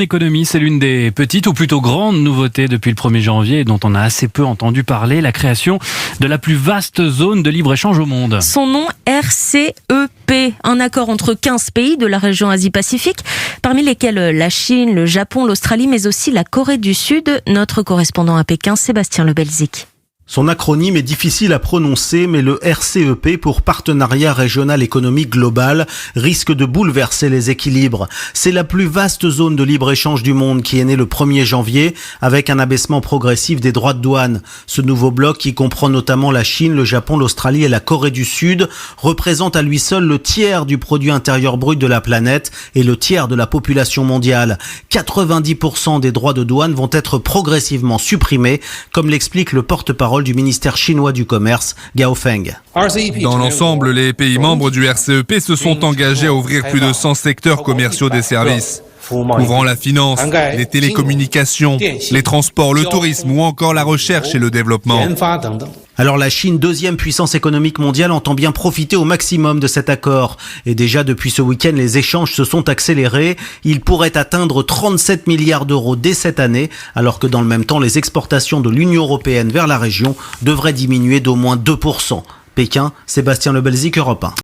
économie, c'est l'une des petites ou plutôt grandes nouveautés depuis le 1er janvier et dont on a assez peu entendu parler, la création de la plus vaste zone de libre-échange au monde. Son nom, RCEP, un accord entre 15 pays de la région Asie-Pacifique, parmi lesquels la Chine, le Japon, l'Australie, mais aussi la Corée du Sud. Notre correspondant à Pékin, Sébastien Lebelzik. Son acronyme est difficile à prononcer, mais le RCEP, pour Partenariat Régional Économique Global, risque de bouleverser les équilibres. C'est la plus vaste zone de libre-échange du monde qui est née le 1er janvier, avec un abaissement progressif des droits de douane. Ce nouveau bloc, qui comprend notamment la Chine, le Japon, l'Australie et la Corée du Sud, représente à lui seul le tiers du produit intérieur brut de la planète et le tiers de la population mondiale. 90% des droits de douane vont être progressivement supprimés, comme l'explique le porte-parole du ministère chinois du commerce, Gao Feng. Dans l'ensemble, les pays membres du RCEP se sont engagés à ouvrir plus de 100 secteurs commerciaux des services, couvrant la finance, les télécommunications, les transports, le tourisme ou encore la recherche et le développement. Alors la Chine, deuxième puissance économique mondiale, entend bien profiter au maximum de cet accord. Et déjà depuis ce week-end, les échanges se sont accélérés. Ils pourraient atteindre 37 milliards d'euros dès cette année, alors que dans le même temps, les exportations de l'Union européenne vers la région devraient diminuer d'au moins 2%. Pékin, Sébastien Lebelzik, Europe 1.